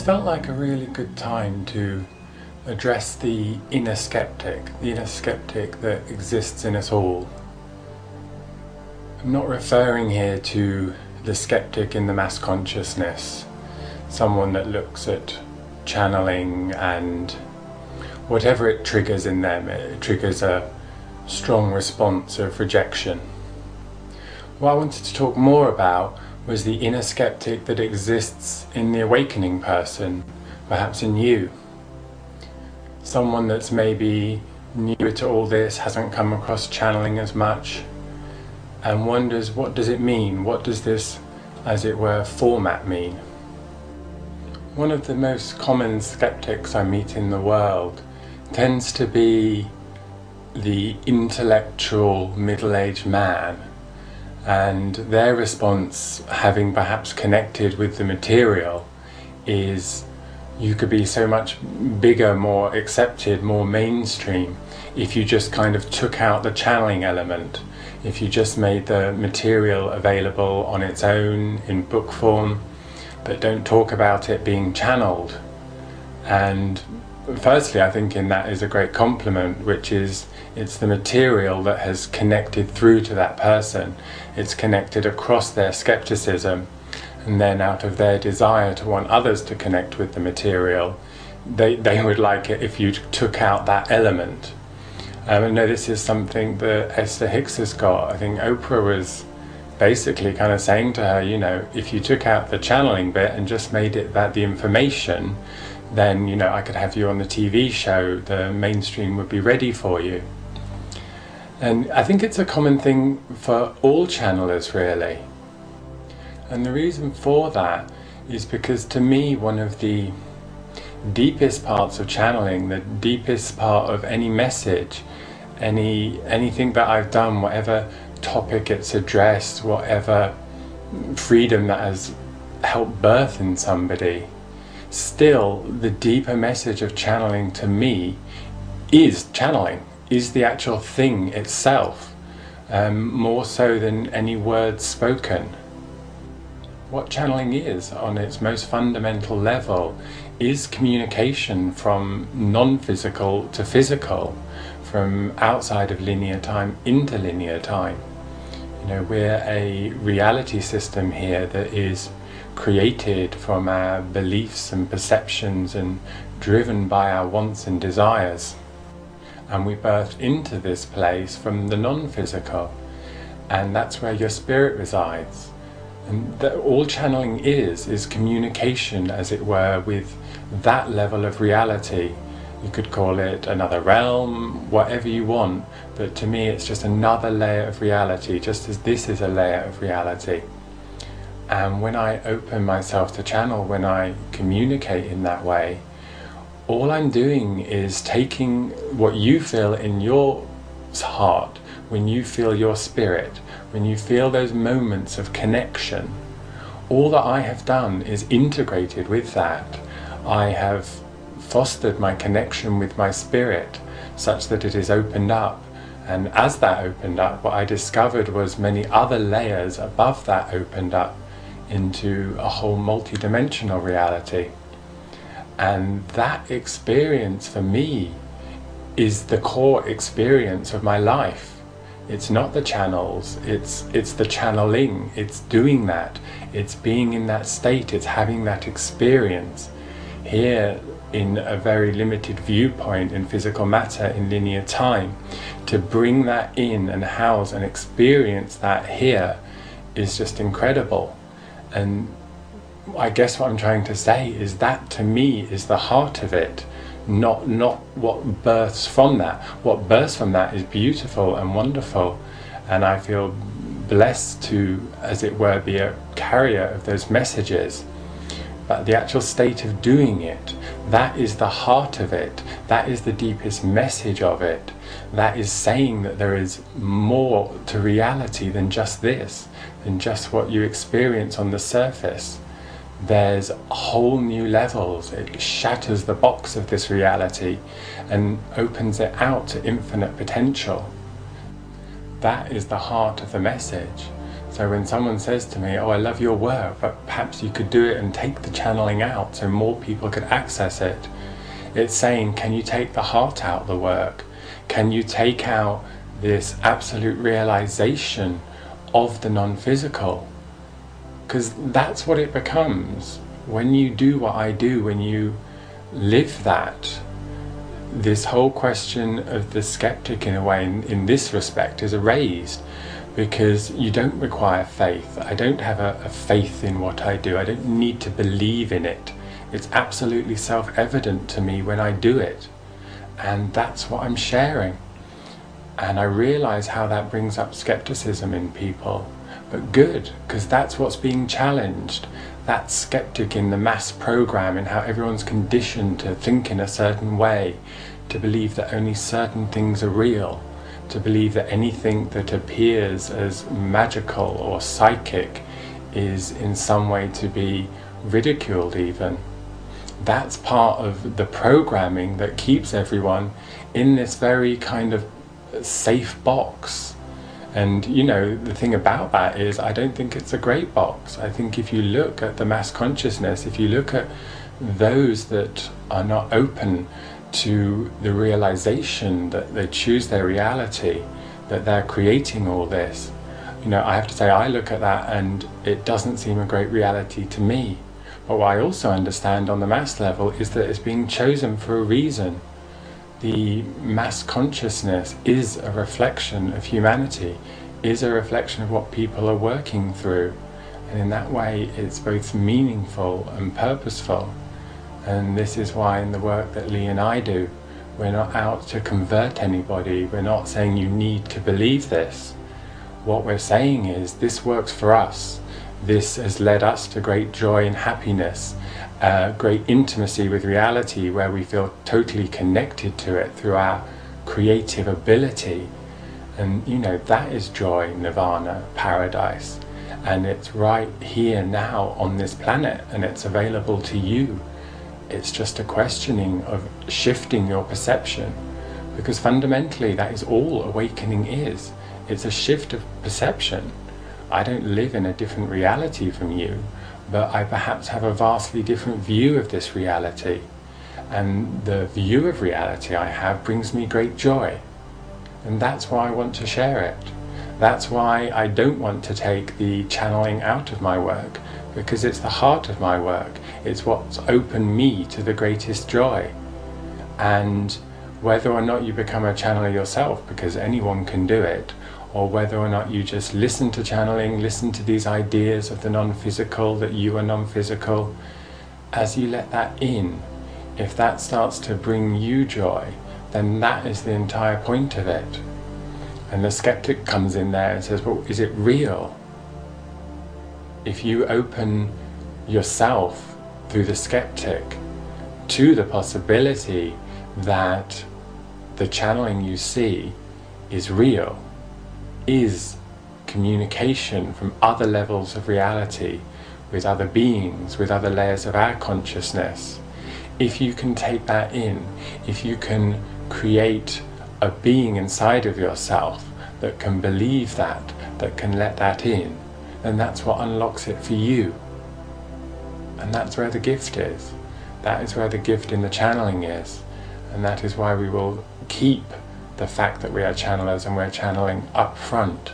It's felt like a really good time to address the inner skeptic that exists in us all. I'm not referring here to the skeptic in the mass consciousness, someone that looks at channeling and whatever it triggers in them, it triggers a strong response of rejection. What I wanted to talk more about was the inner skeptic that exists in the awakening person, perhaps in you. Someone that's maybe newer to all this, hasn't come across channeling as much, and wonders, what does it mean? What does this, as it were, format mean? One of the most common skeptics I meet in the world tends to be the intellectual middle-aged man, and their response, having perhaps connected with the material, is you could be so much bigger, more accepted, more mainstream if you just kind of took out the channeling element, if you just made the material available on its own in book form, but don't talk about it being channeled. And firstly, I think in that is a great compliment, which is it's the material that has connected through to that person. It's connected across their skepticism, and then out of their desire to want others to connect with the material, they would like it if you took out that element. I know this is something that Esther Hicks has got. I think Oprah was basically kind of saying to her, you know, if you took out the channeling bit and just made it that the information, then, you know, I could have you on the TV show, the mainstream would be ready for you. And I think it's a common thing for all channelers, really. And the reason for that is because, to me, one of the deepest parts of channeling, the deepest part of any message, anything that I've done, whatever topic it's addressed, whatever freedom that has helped birth in somebody, still the deeper message of channeling to me is channeling, is the actual thing itself, more so than any words spoken. What channeling is, on its most fundamental level, is communication from non-physical to physical, from outside of linear time into linear time. You know, we're a reality system here that is created from our beliefs and perceptions and driven by our wants and desires. And we birth into this place from the non-physical, and that's where your spirit resides. And all channeling is communication, as it were, with that level of reality. You could call it another realm, whatever you want, but to me it's just another layer of reality, just as this is a layer of reality. And when I open myself to channel, when I communicate in that way, all I'm doing is taking what you feel in your heart, when you feel your spirit, when you feel those moments of connection. All that I have done is integrated with that. I have fostered my connection with my spirit such that it is opened up, and as that opened up, what I discovered was many other layers above that opened up into a whole multi-dimensional reality. And that experience for me is the core experience of my life. It's not the channels, it's the channeling, it's doing that, it's being in that state, it's having that experience here in a very limited viewpoint in physical matter, in linear time. To bring that in and house and experience that here is just incredible. And I guess what I'm trying to say is that, to me, is the heart of it, not what births from that. What births from that is beautiful and wonderful, and I feel blessed to, as it were, be a carrier of those messages. But the actual state of doing it, that is the heart of it, that is the deepest message of it. That is saying that there is more to reality than just this, than just what you experience on the surface. There's whole new levels. It shatters the box of this reality and opens it out to infinite potential. That is the heart of the message. So when someone says to me, oh, I love your work, but perhaps you could do it and take the channeling out so more people could access it, it's saying, can you take the heart out of the work? Can you take out this absolute realization of the non-physical? Because that's what it becomes. When you do what I do, when you live that, this whole question of the skeptic, in a way, in this respect, is erased, because you don't require faith. I don't have a faith in what I do. I don't need to believe in it. It's absolutely self-evident to me when I do it. And that's what I'm sharing. And I realize how that brings up skepticism in people. But good, because that's what's being challenged. That skeptic in the mass program, and how everyone's conditioned to think in a certain way, to believe that only certain things are real, to believe that anything that appears as magical or psychic is in some way to be ridiculed even. That's part of the programming that keeps everyone in this very kind of safe box. And you know, the thing about that is, I don't think it's a great box. I think if you look at the mass consciousness, if you look at those that are not open to the realization that they choose their reality, that they're creating all this, you know, I have to say, I look at that and it doesn't seem a great reality to me. But what I also understand on the mass level is that it's being chosen for a reason. The mass consciousness is a reflection of humanity, is a reflection of what people are working through. And in that way, it's both meaningful and purposeful. And this is why in the work that Lee and I do, we're not out to convert anybody. We're not saying you need to believe this. What we're saying is, this works for us. This has led us to great joy and happiness, great intimacy with reality, where we feel totally connected to it through our creative ability. And you know, that is joy, nirvana, paradise. And it's right here now on this planet, and it's available to you. It's just a questioning of shifting your perception, because fundamentally that is all awakening is. It's a shift of perception. I don't live in a different reality from you, but I perhaps have a vastly different view of this reality. And the view of reality I have brings me great joy. And that's why I want to share it. That's why I don't want to take the channeling out of my work, because it's the heart of my work. It's what's opened me to the greatest joy. And whether or not you become a channeler yourself, because anyone can do it, or whether or not you just listen to channeling, listen to these ideas of the non-physical, that you are non-physical, as you let that in, if that starts to bring you joy, then that is the entire point of it. And the skeptic comes in there and says, well, is it real? If you open yourself through the skeptic to the possibility that the channeling you see is real, is communication from other levels of reality, with other beings, with other layers of our consciousness. If you can take that in, if you can create a being inside of yourself that can believe that, that can let that in, then that's what unlocks it for you. And that's where the gift is. That is where the gift in the channeling is. And that is why we will keep the fact that we are channelers and we're channeling up front.